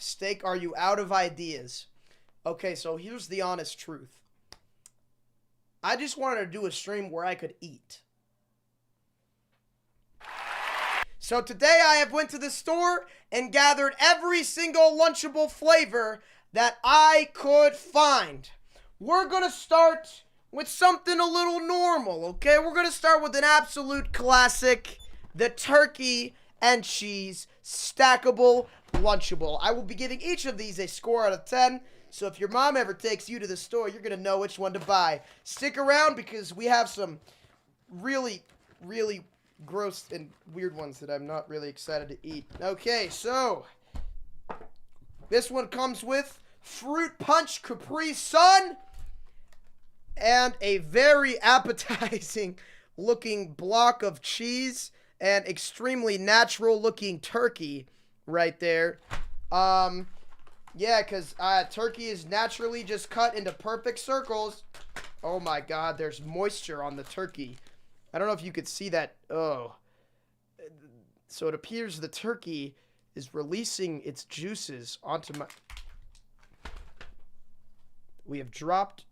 Steak, are you out of ideas? Okay, so here's the honest truth. I just wanted to do a stream where I could eat. So today I have went to the store and gathered every single Lunchable flavor that I could find. We're going to start with something a little normal, okay? We're going to start with an absolute classic, the turkey and cheese stackable Lunchable. I will be giving each of these a score out of 10. So if your mom ever takes you to the store, you're going to know which one to buy. Stick around because we have some really, really gross and weird ones that I'm not really excited to eat. Okay, so this one comes with fruit punch Capri Sun and a very appetizing looking block of cheese and extremely natural looking turkey right there. Yeah, because turkey is naturally just cut into perfect circles. Oh my god, there's moisture on the turkey. I don't know if you could see that. Oh. So it appears the turkey is releasing its juices onto my... We have dropped...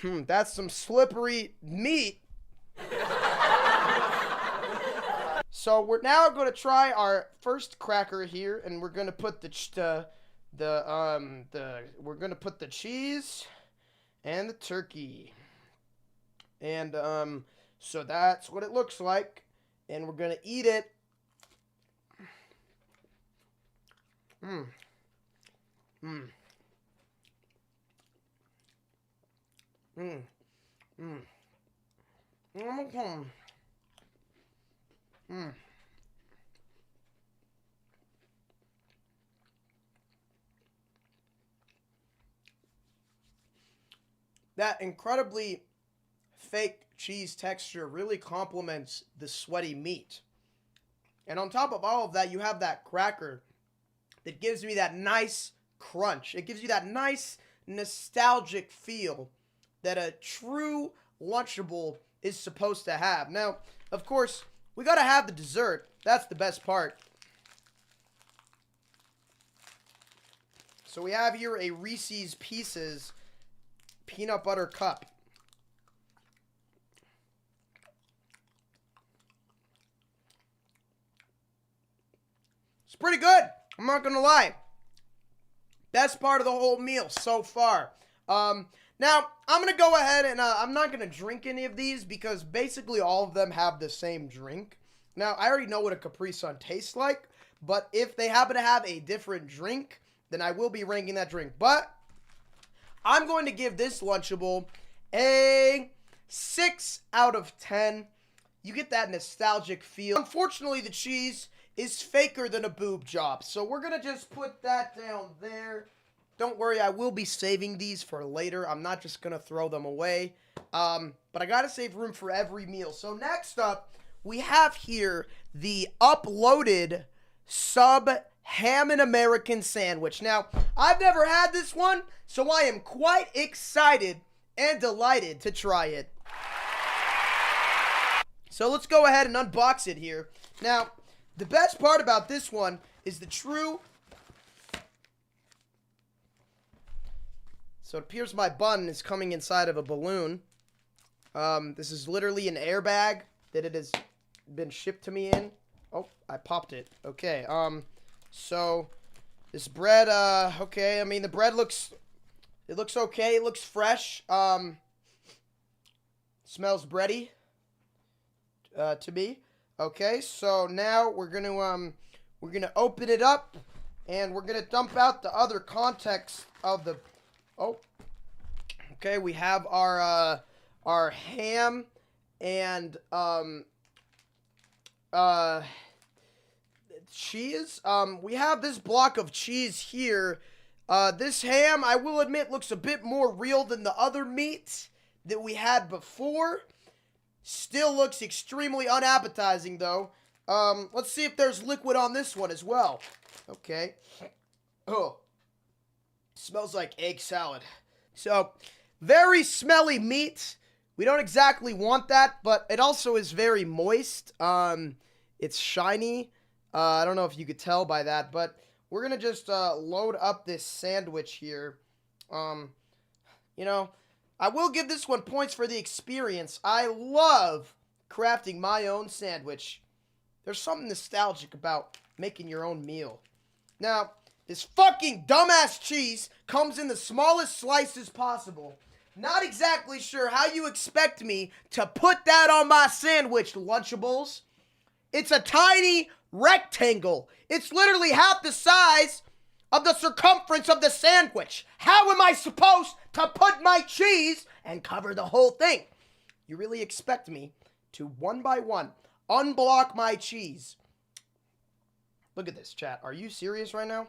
that's some slippery meat. So we're now going to try our first cracker here, and we're going to put we're going to put the cheese and the turkey. And so that's what it looks like, and we're going to eat it. Mmm. Mmm. Mmm. Mmm. Mmm. Mm. That incredibly fake cheese texture really complements the sweaty meat. And on top of all of that, you have that cracker that gives me that nice crunch. It gives you that nice nostalgic feel that a true Lunchable is supposed to have. Now, of course, we gotta have the dessert. That's the best part. So we have here a Reese's Pieces peanut butter cup. It's pretty good. I'm not gonna lie. Best part of the whole meal so far. Now, I'm going to go ahead and I'm not going to drink any of these because basically all of them have the same drink. Now, I already know what a Capri Sun tastes like, but if they happen to have a different drink, then I will be ranking that drink. But I'm going to give this Lunchable a 6 out of 10. You get that nostalgic feel. Unfortunately, the cheese is faker than a boob job, so we're going to just put that down there. Don't worry, I will be saving these for later. I'm not just going to throw them away. But I got to save room for every meal. So next up, we have here the uploaded sub ham and American sandwich. Now, I've never had this one, so I am quite excited and delighted to try it. So let's go ahead and unbox it here. Now, the best part about this one is the true... So it appears my bun is coming inside of a balloon. This is literally an airbag that it has been shipped to me in. Oh, I popped it. Okay, so this bread, okay, I mean, the bread looks okay. It looks fresh. Smells bready, to me. Okay, so now we're gonna open it up, and we're gonna dump out the other context of the... Oh, okay, we have our ham and, cheese. We have this block of cheese here. This ham, I will admit, looks a bit more real than the other meat that we had before. Still looks extremely unappetizing, though. Let's see if there's liquid on this one as well. Okay. Oh. Smells like egg salad. So, very smelly meat. We don't exactly want that, but it also is very moist. It's shiny. I don't know if you could tell by that, but we're going to just load up this sandwich here. You know, I will give this one points for the experience. I love crafting my own sandwich. There's something nostalgic about making your own meal. Now, this fucking dumbass cheese comes in the smallest slices possible. Not exactly sure how you expect me to put that on my sandwich, Lunchables. It's a tiny rectangle. It's literally half the size of the circumference of the sandwich. How am I supposed to put my cheese and cover the whole thing? You really expect me to, one by one, unblock my cheese? Look at this, chat. Are you serious right now?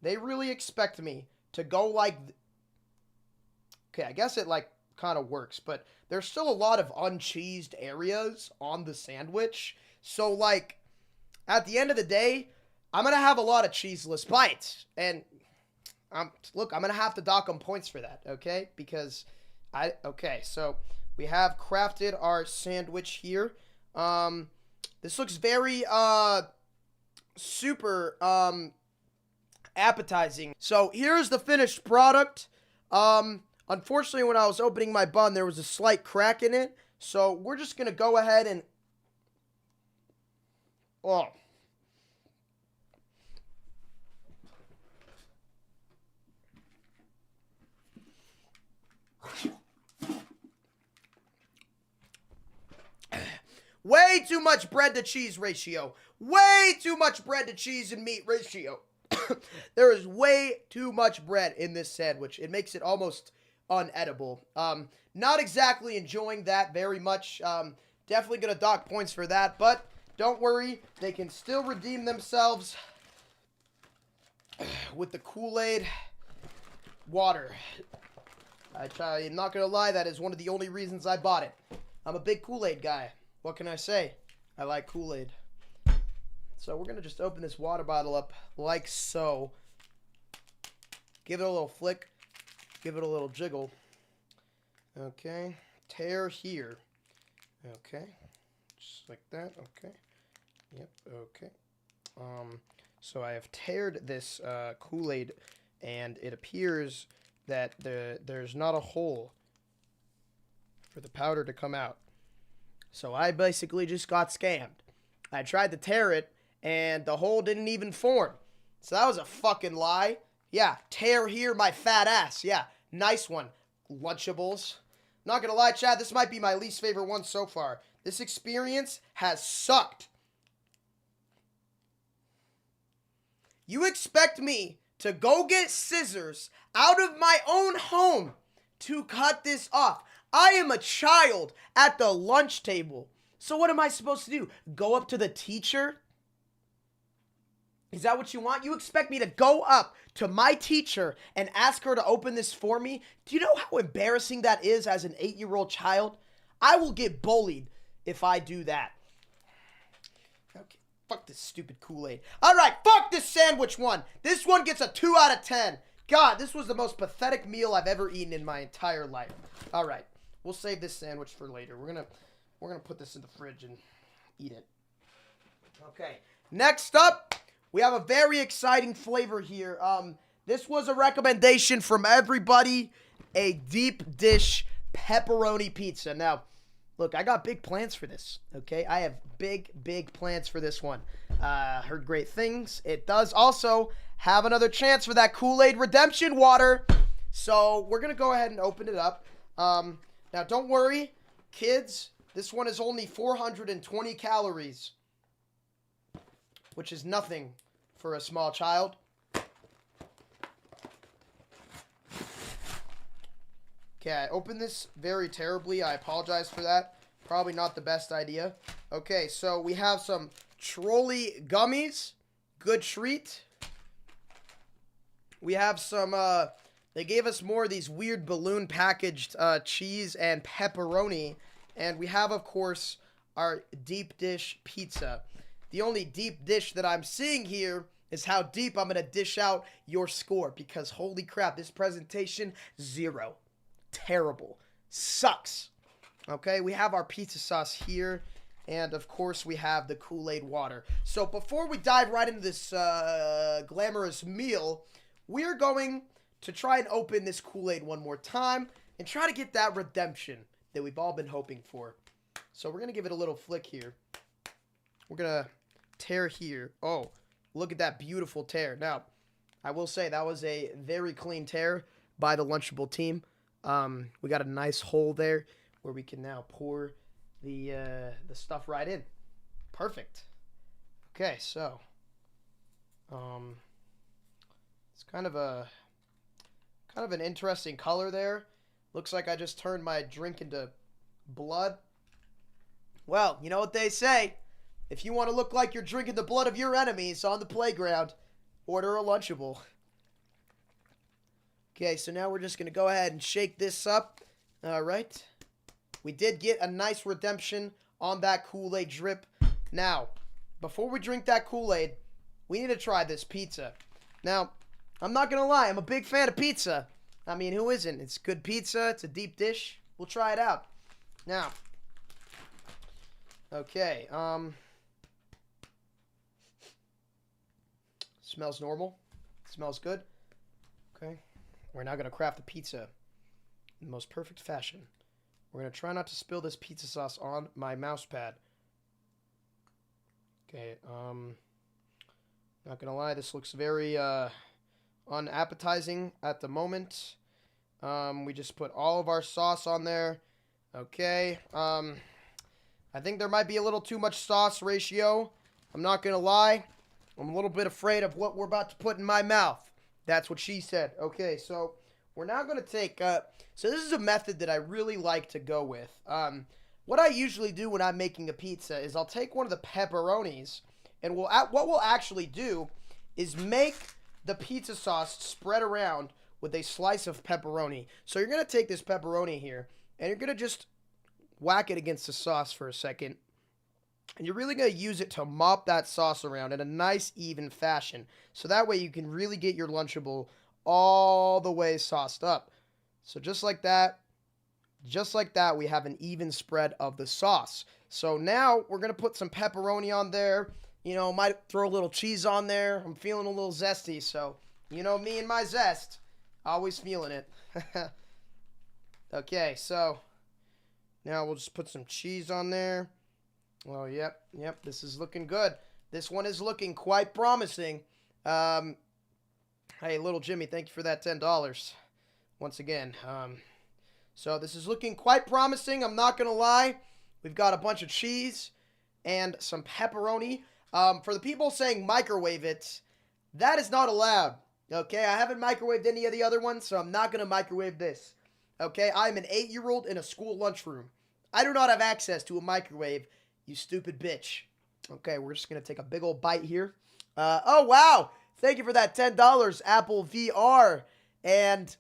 They really expect me to go like... Okay, I guess it, like, kind of works, but there's still a lot of uncheesed areas on the sandwich. So, like, at the end of the day, I'm going to have a lot of cheeseless bites. And, look, I'm going to have to dock them points for that, okay? Because, okay, so we have crafted our sandwich here. This looks very, super, appetizing. So, here's the finished product. Unfortunately, when I was opening my bun, there was a slight crack in it. So, we're just going to go ahead and... Oh. Way too much bread to cheese ratio. Way too much bread to cheese and meat ratio. There is way too much bread in this sandwich. It makes it almost unedible. Not exactly enjoying that very much. Definitely going to dock points for that, but don't worry. They can still redeem themselves with the Kool-Aid water. I'm not going to lie, that is one of the only reasons I bought it. I'm a big Kool-Aid guy. What can I say? I like Kool-Aid. So we're going to just open this water bottle up like so. Give it a little flick. Give it a little jiggle. Okay. Tear here. Okay. Just like that. Okay. Yep. Okay. So I have teared this Kool-Aid, and it appears that there's not a hole for the powder to come out. So I basically just got scammed. I tried to tear it, and the hole didn't even form. So that was a fucking lie. Yeah, tear here, my fat ass. Yeah, nice one, Lunchables. Not gonna lie, Chad, this might be my least favorite one so far. This experience has sucked. You expect me to go get scissors out of my own home to cut this off? I am a child at the lunch table. So what am I supposed to do? Go up to the teacher? Is that what you want? You expect me to go up to my teacher and ask her to open this for me? Do you know how embarrassing that is as an 8-year-old child? I will get bullied if I do that. Okay, fuck this stupid Kool-Aid. All right, fuck this sandwich one. This one gets a 2 out of 10. God, this was the most pathetic meal I've ever eaten in my entire life. All right, we'll save this sandwich for later. We're gonna put this in the fridge and eat it. Okay, next up, we have a very exciting flavor here. This was a recommendation from everybody, a deep dish pepperoni pizza. Now, look, I got big plans for this, okay? I have big plans for this one. Heard great things. It does also have another chance for that Kool-Aid redemption water. So we're going to go ahead and open it up. Now, don't worry, kids. This one is only 420 calories, which is nothing for a small child. Okay, I opened this very terribly. I apologize for that. Probably not the best idea. Okay, so we have some trolley gummies. Good treat. We have some, they gave us more of these weird balloon packaged cheese and pepperoni. And we have, of course, our deep dish pizza. The only deep dish that I'm seeing here is how deep I'm going to dish out your score. Because holy crap, this presentation, 0. Terrible. Sucks. Okay, we have our pizza sauce here. And, of course, we have the Kool-Aid water. So before we dive right into this glamorous meal, we're going to try and open this Kool-Aid one more time and try to get that redemption that we've all been hoping for. So we're going to give it a little flick here. We're going to tear here. Oh, look at that beautiful tear. Now, I will say that was a very clean tear by the Lunchable team. We got a nice hole there where we can now pour the stuff right in. Perfect. Okay, so it's kind of an interesting color there. Looks like I just turned my drink into blood. Well, you know what they say. If you want to look like you're drinking the blood of your enemies on the playground, order a Lunchable. Okay, so now we're just going to go ahead and shake this up. All right. We did get a nice redemption on that Kool-Aid drip. Now, before we drink that Kool-Aid, we need to try this pizza. Now, I'm not going to lie. I'm a big fan of pizza. I mean, who isn't? It's good pizza. It's a deep dish. We'll try it out. Now, okay. Smells normal. Smells good. Okay. We're now going to craft the pizza in the most perfect fashion. We're going to try not to spill this pizza sauce on my mouse pad. Okay, not going to lie, this looks very unappetizing at the moment. We just put all of our sauce on there. Okay, I think there might be a little too much sauce ratio. I'm not going to lie. I'm a little bit afraid of what we're about to put in my mouth. That's what she said. Okay, so we're now going to take, so this is a method that I really like to go with. What I usually do when I'm making a pizza is I'll take one of the pepperonis, and what we'll actually do is make the pizza sauce spread around with a slice of pepperoni. So you're going to take this pepperoni here, and you're going to just whack it against the sauce for a second. And you're really going to use it to mop that sauce around in a nice, even fashion. So that way you can really get your Lunchable all the way sauced up. So just like that, we have an even spread of the sauce. So now we're going to put some pepperoni on there. You know, might throw a little cheese on there. I'm feeling a little zesty, so you know me and my zest. Always feeling it. Okay, so now we'll just put some cheese on there. Oh, yep, this is looking good. This one is looking quite promising. Hey, little Jimmy, thank you for that $10. Once again, so this is looking quite promising. I'm not going to lie. We've got a bunch of cheese and some pepperoni. For the people saying microwave it, that is not allowed. Okay, I haven't microwaved any of the other ones, so I'm not going to microwave this. Okay, I'm an 8-year-old in a school lunchroom. I do not have access to a microwave, you stupid bitch. Okay, we're just going to take a big old bite here. Oh, wow. Thank you for that $10, Apple VR. And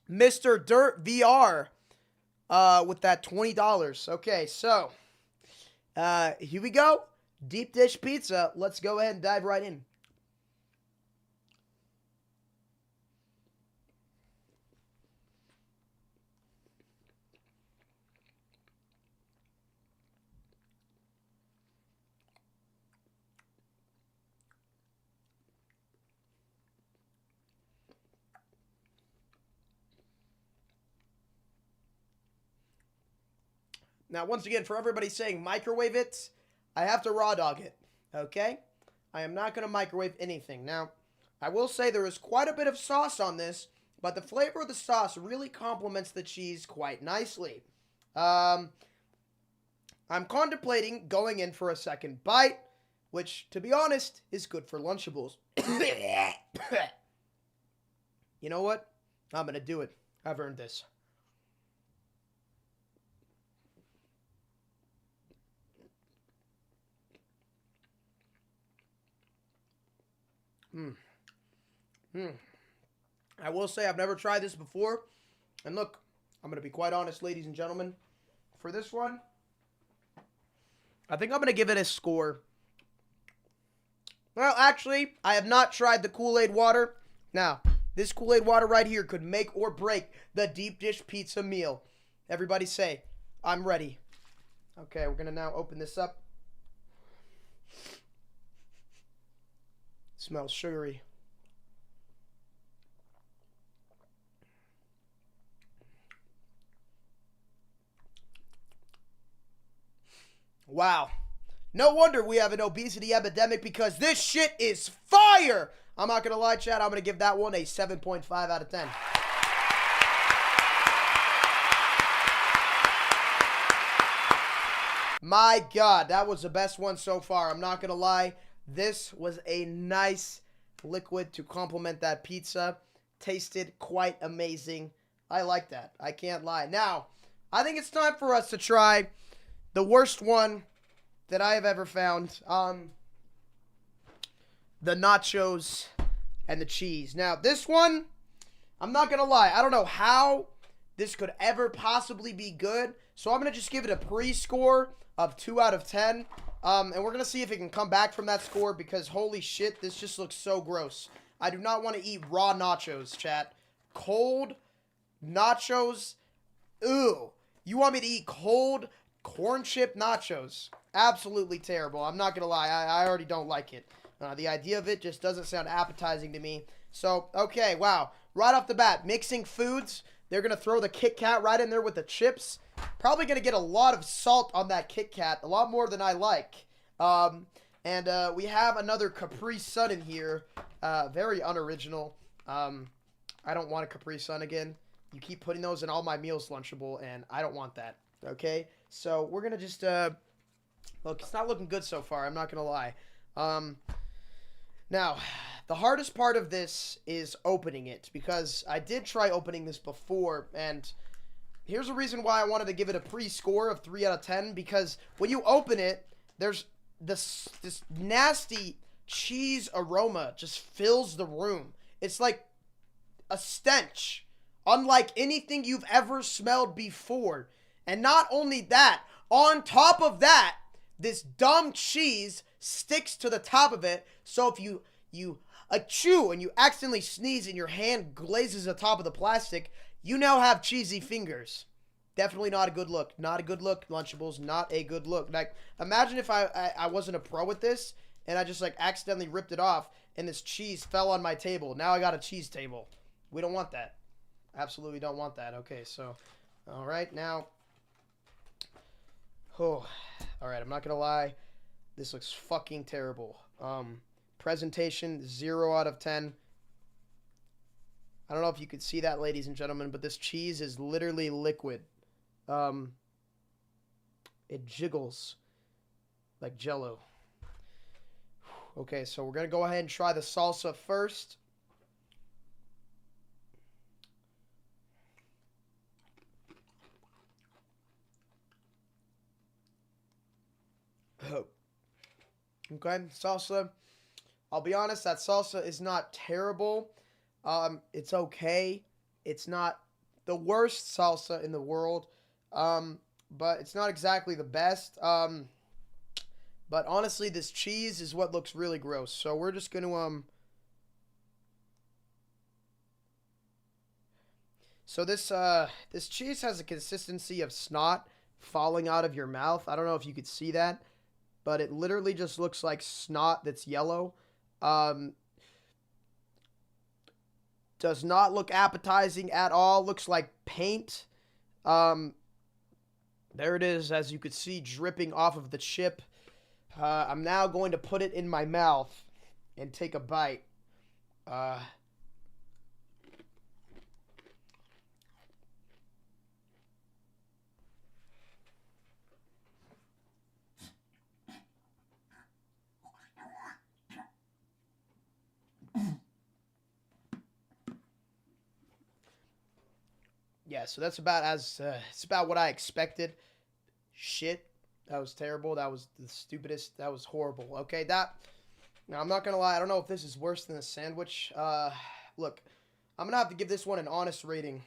Mr. Dirt VR with that $20. Okay, so here we go. Deep dish pizza. Let's go ahead and dive right in. Now, once again, for everybody saying microwave it, I have to raw dog it, okay? I am not going to microwave anything. Now, I will say there is quite a bit of sauce on this, but the flavor of the sauce really complements the cheese quite nicely. I'm contemplating going in for a second bite, which, to be honest, is good for Lunchables. You know what? I'm going to do it. I've earned this. I will say I've never tried this before. And look, I'm going to be quite honest, ladies and gentlemen. For this one, I think I'm going to give it a score. Well, actually, I have not tried the Kool-Aid water. Now, this Kool-Aid water right here could make or break the deep dish pizza meal. Everybody say, I'm ready. Okay, we're gonna now open this up. Smells sugary. Wow. No wonder we have an obesity epidemic, because this shit is fire. I'm not gonna lie, chat. I'm gonna give that one a 7.5 out of 10. My God, that was the best one so far. I'm not gonna lie. This was a nice liquid to complement that pizza. Tasted quite amazing. I like that. I can't lie. Now, I think it's time for us to try the worst one that I have ever found. The nachos and the cheese. Now, this one, I'm not gonna lie. I don't know how this could ever possibly be good. So I'm gonna just give it a pre-score of 2 out of 10. And we're gonna see if it can come back from that score, because holy shit, this just looks so gross. I do not want to eat raw nachos, chat. Cold nachos. Ew. You want me to eat cold corn chip nachos? Absolutely terrible. I'm not gonna lie. I already don't like it. The idea of it just doesn't sound appetizing to me. So, okay, wow. Right off the bat, mixing foods. They're going to throw the Kit Kat right in there with the chips. Probably going to get a lot of salt on that Kit Kat. A lot more than I like. We have another Capri Sun in here. Very unoriginal. I don't want a Capri Sun again. You keep putting those in all my meals, Lunchable, and I don't want that. Okay? So, we're going to just... look, it's not looking good so far. I'm not going to lie. Now, the hardest part of this is opening it, because I did try opening this before, and here's a reason why I wanted to give it a pre-score of 3 out of 10, because when you open it, there's this nasty cheese aroma just fills the room. It's like a stench, unlike anything you've ever smelled before. And not only that, on top of that, this dumb cheese sticks to the top of it, so if you chew and you accidentally sneeze and your hand glazes the top of the plastic, you now have cheesy fingers. Definitely not a good look. Not a good look, Lunchables. Not a good look. Like, imagine if I wasn't a pro with this, and I just, like, accidentally ripped it off, and this cheese fell on my table. Now I got a cheese table. We don't want that. Absolutely don't want that. Okay, so, all right, now... Oh, all right, I'm not going to lie. This looks fucking terrible. Presentation, 0 out of 10. I don't know if you could see that, ladies and gentlemen, but this cheese is literally liquid. It jiggles like Jell-O. Okay, so we're going to go ahead and try the salsa first. Okay, salsa. I'll be honest, that salsa is not terrible. It's okay. It's not the worst salsa in the world. But it's not exactly the best. But honestly, this cheese is what looks really gross. So we're just going to, So this cheese has a consistency of snot falling out of your mouth. I don't know if you could see that, but it literally just looks like snot that's yellow. Does not look appetizing at all. Looks like paint. There it is, as you could see, dripping off of the chip. I'm now going to put it in my mouth and take a bite. Yeah, so that's about it's about what I expected. Shit, that was terrible. That was the stupidest. That was horrible. Okay, that. Now I'm not gonna lie. I don't know if this is worse than a sandwich. Look, I'm gonna have to give this one an honest rating.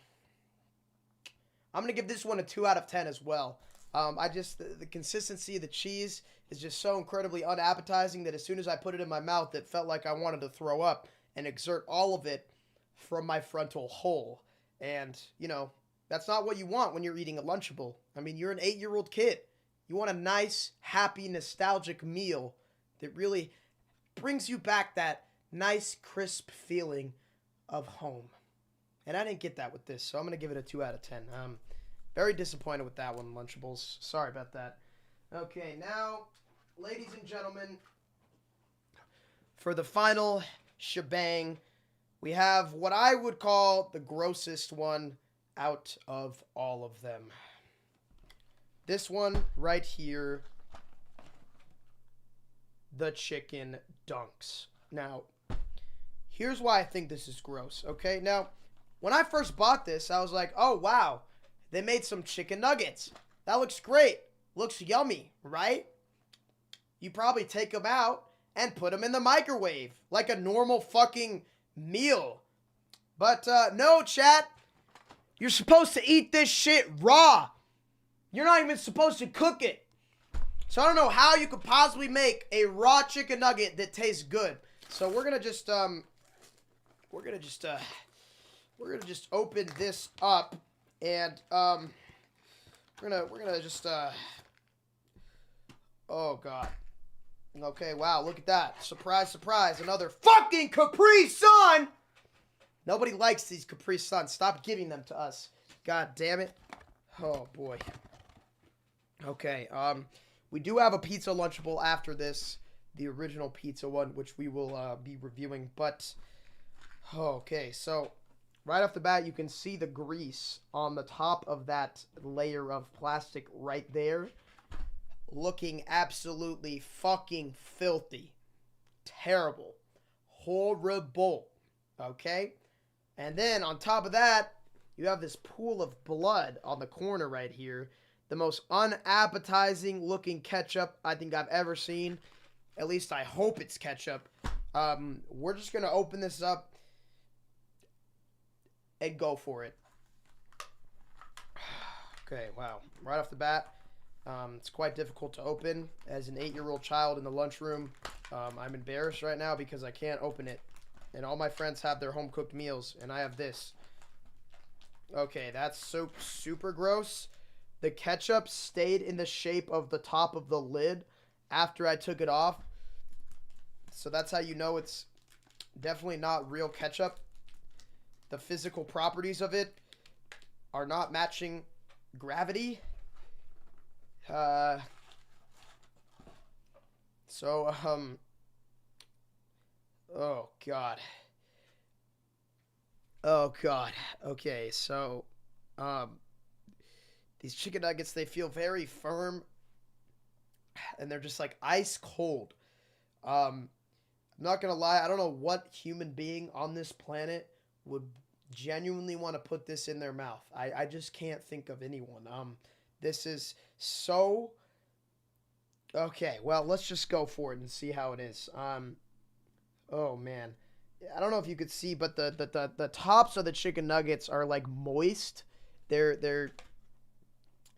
I'm gonna give this one a 2 out of 10 as well. The consistency of the cheese is just so incredibly unappetizing that as soon as I put it in my mouth, it felt like I wanted to throw up and exert all of it from my frontal hole. And, you know, that's not what you want when you're eating a Lunchable. I mean, you're an 8-year-old kid. You want a nice, happy, nostalgic meal that really brings you back that nice, crisp feeling of home. And I didn't get that with this, so I'm going to give it a 2 out of 10. Very disappointed with that one, Lunchables. Sorry about that. Okay, now, ladies and gentlemen, for the final shebang, we have what I would call the grossest one out of all of them. This one right here, the chicken dunks. Now, here's why I think this is gross, okay? Now, when I first bought this, I was like, oh, wow, they made some chicken nuggets. That looks great. Looks yummy, right? You probably take them out and put them in the microwave like a normal fucking meal. But no, chat. You're supposed to eat this shit raw. You're not even supposed to cook it. So I don't know how you could possibly make a raw chicken nugget that tastes good. So we're gonna just open this up, and we're gonna just oh god. Okay, wow, look at that. Surprise, surprise, another fucking Capri Sun! Nobody likes these Capri Suns. Stop giving them to us. God damn it. Oh boy. Okay, we do have a pizza Lunchable after this, the original pizza one, which we will be reviewing, but okay, so right off the bat, you can see the grease on the top of that layer of plastic right there, looking absolutely fucking filthy. Terrible. Horrible. Okay? And then on top of that, you have this pool of blood on the corner right here. The most unappetizing looking ketchup I think I've ever seen. At least I hope it's ketchup. We're just going to open this up and go for it. Okay, wow. Right off the bat, it's quite difficult to open. As an 8-year-old child in the lunchroom, I'm embarrassed right now because I can't open it. And all my friends have their home-cooked meals, and I have this. Okay, that's so super gross. The ketchup stayed in the shape of the top of the lid after I took it off. So that's how you know it's definitely not real ketchup. The physical properties of it are not matching gravity. Oh god. Oh god. Okay, so these chicken nuggets, they feel very firm, and they're just like ice cold. I'm not gonna lie, I don't know what human being on this planet would genuinely want to put this in their mouth. I just can't think of anyone. This is so... Okay, well, let's just go for it and see how it is. Oh, man. I don't know if you could see, but the tops of the chicken nuggets are, like, moist. They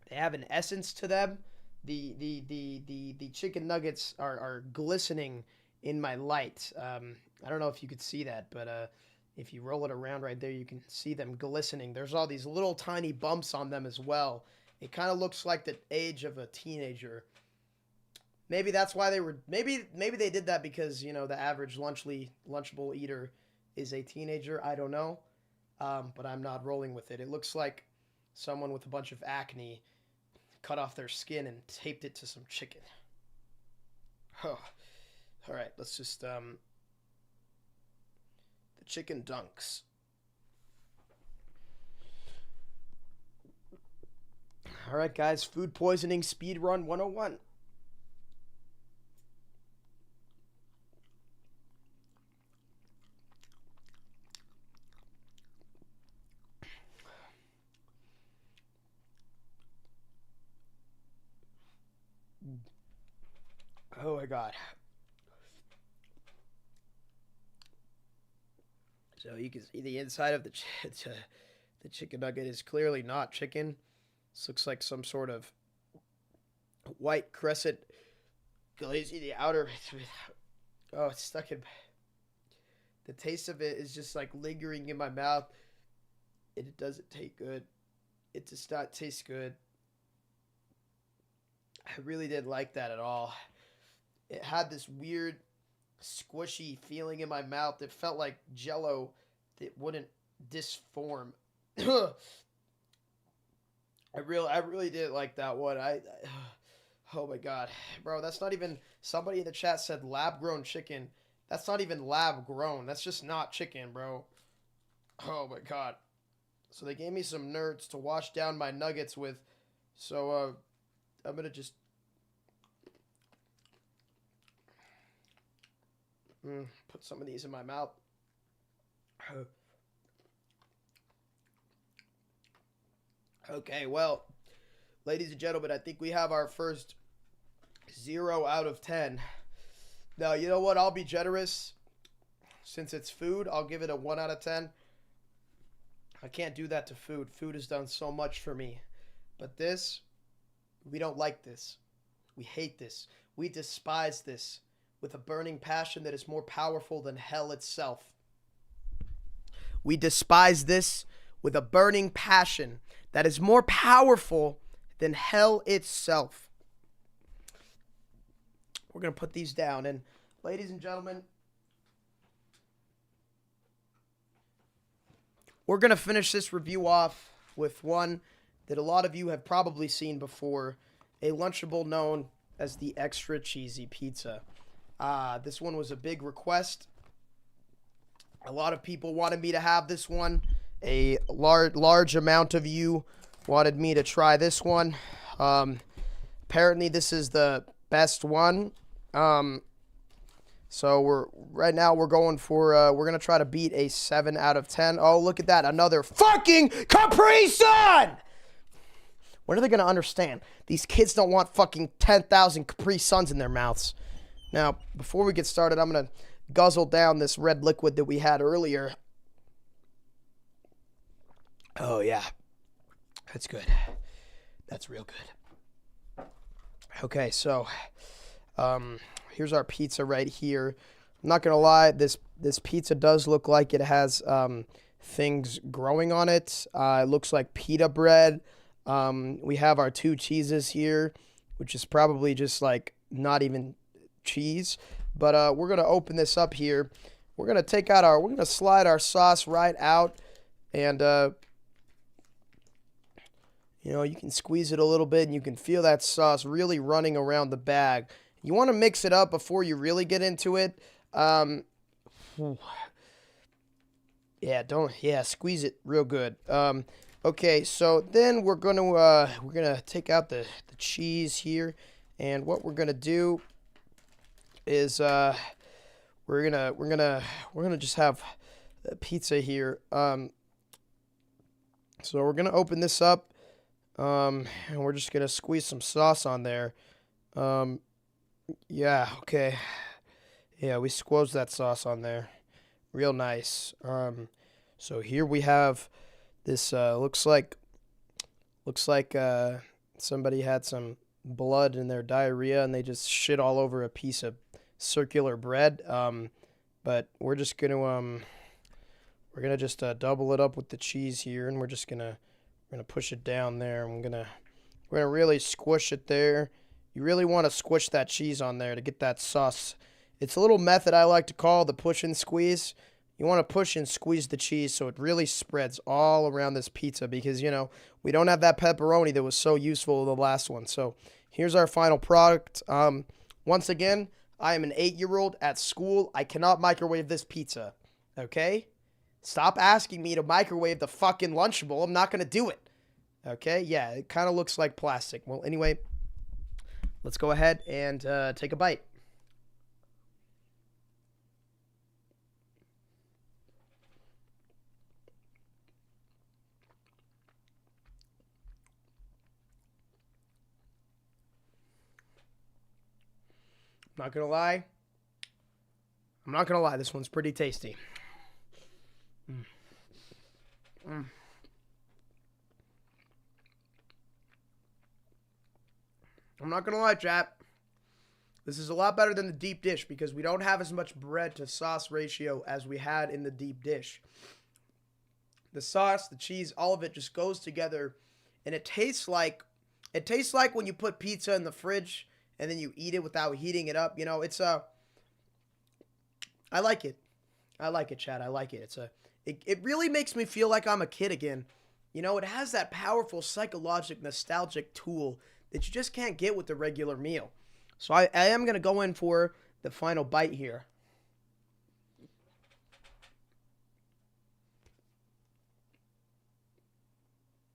have an essence to them. The chicken nuggets are glistening in my light. I don't know if you could see that, but if you roll it around right there, you can see them glistening. There's all these little tiny bumps on them as well. It kind of looks like the age of a teenager. Maybe that's why they were... Maybe they did that because, you know, the average Lunchable eater is a teenager. I don't know. But I'm not rolling with it. It looks like someone with a bunch of acne cut off their skin and taped it to some chicken. Oh. Alright, let's just... The chicken dunks. Alright, guys. Food poisoning speedrun 101. Oh my god. So you can see the inside of the chicken nugget is clearly not chicken. This looks like some sort of white crescent glazy. The outer, oh, it's stuck in. The taste of it is just like lingering in my mouth. And it doesn't taste good. It does not taste good. I really didn't like that at all. It had this weird squishy feeling in my mouth. It felt like Jello that wouldn't disform. I really didn't like that one. Oh my god, bro, that's not even. Somebody in the chat said lab grown chicken. That's not even lab grown. That's just not chicken, bro. Oh my god. So they gave me some nerds to wash down my nuggets with. So I'm gonna just put some of these in my mouth. Okay, well, ladies and gentlemen, I think we have our first 0 out of 10. Now, you know what? I'll be generous. Since it's food, I'll give it a 1 out of 10. I can't do that to food. Food has done so much for me. But this, we don't like this. We hate this. We despise this with a burning passion that is more powerful than hell itself. We despise this with a burning passion that is more powerful than hell itself. We're going to put these down. And ladies and gentlemen, we're going to finish this review off with one that a lot of you have probably seen before. A Lunchable known as the Extra Cheesy Pizza. This one was a big request. A lot of people wanted me to have this one. A large amount of you wanted me to try this one. Apparently this is the best one. So we're going for we're gonna try to beat a 7 out of 10. Oh, look at that, another fucking Capri Sun! When are they gonna understand? These kids don't want fucking 10,000 Capri Suns in their mouths. Now, before we get started, I'm gonna guzzle down this red liquid that we had earlier. Oh yeah, that's good. That's real good. Okay, so here's our pizza right here. I'm not gonna lie, this pizza does look like it has things growing on it. It looks like pita bread. We have our 2 cheeses here, which is probably just like not even cheese. But we're gonna open this up here. We're gonna slide our sauce right out, and you know, you can squeeze it a little bit and you can feel that sauce really running around the bag. You want to mix it up before you really get into it. Squeeze it real good. Okay, so then we're gonna take out the cheese here, and what we're gonna do is we're gonna just have a pizza here. So we're gonna open this up. And we're just going to squeeze some sauce on there. Yeah, okay. Yeah, we squoze that sauce on there. Real nice. So here we have this, looks like somebody had some blood in their diarrhea and they just shit all over a piece of circular bread. But we're just going to, just double it up with the cheese here, and we're going to push it down there. We're gonna really squish it there. You really want to squish that cheese on there to get that sauce. It's a little method I like to call the push and squeeze. You want to push and squeeze the cheese so it really spreads all around this pizza, because, you know, we don't have that pepperoni that was so useful in the last one. So here's our final product. Once again, I am an 8-year-old at school. I cannot microwave this pizza. Okay? Stop asking me to microwave the fucking Lunchable. I'm not going to do it. Okay? Yeah, it kind of looks like plastic. Well, anyway, let's go ahead and take a bite. Not going to lie. I'm not going to lie. This one's pretty tasty. I'm not going to lie, chat. This is a lot better than the deep dish because we don't have as much bread to sauce ratio as we had in the deep dish. The sauce, the cheese, all of it just goes together, and it tastes like It tastes like when you put pizza in the fridge and then you eat it without heating it up. You know, it's I like it. I like it, Chad. I like it. It really makes me feel like I'm a kid again. You know, it has that powerful psychologic, nostalgic tool that you just can't get with the regular meal. So I am going to go in for the final bite here.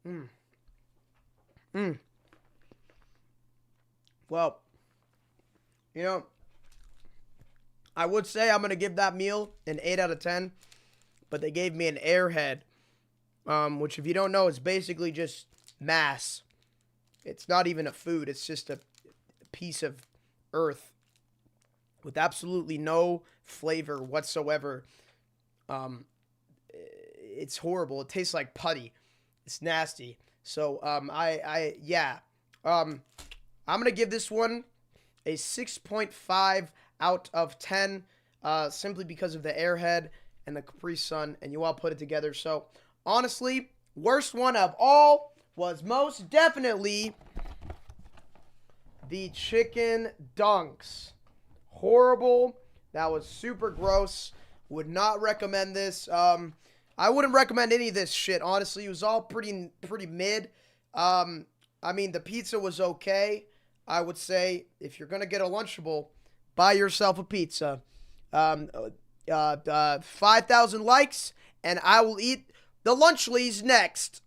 Mm. Mm. Well, you know, I would say I'm going to give that meal an 8 out of 10, but they gave me an airhead, which if you don't know, is basically just mass. It's not even a food. It's just a piece of earth with absolutely no flavor whatsoever. Um, it's horrible. It tastes like putty. It's nasty. So, yeah. Um, I'm gonna give this one a 6.5 out of 10, simply because of the airhead and the Capri Sun, and you all put it together. So, honestly, worst one of all was most definitely the chicken dunks. Horrible. That was super gross. Would not recommend this. I wouldn't recommend any of this shit. Honestly, it was all pretty mid. I mean, the pizza was okay. I would say if you're gonna get a Lunchable, buy yourself a pizza. 5,000 likes, and I will eat the Lunchleys next.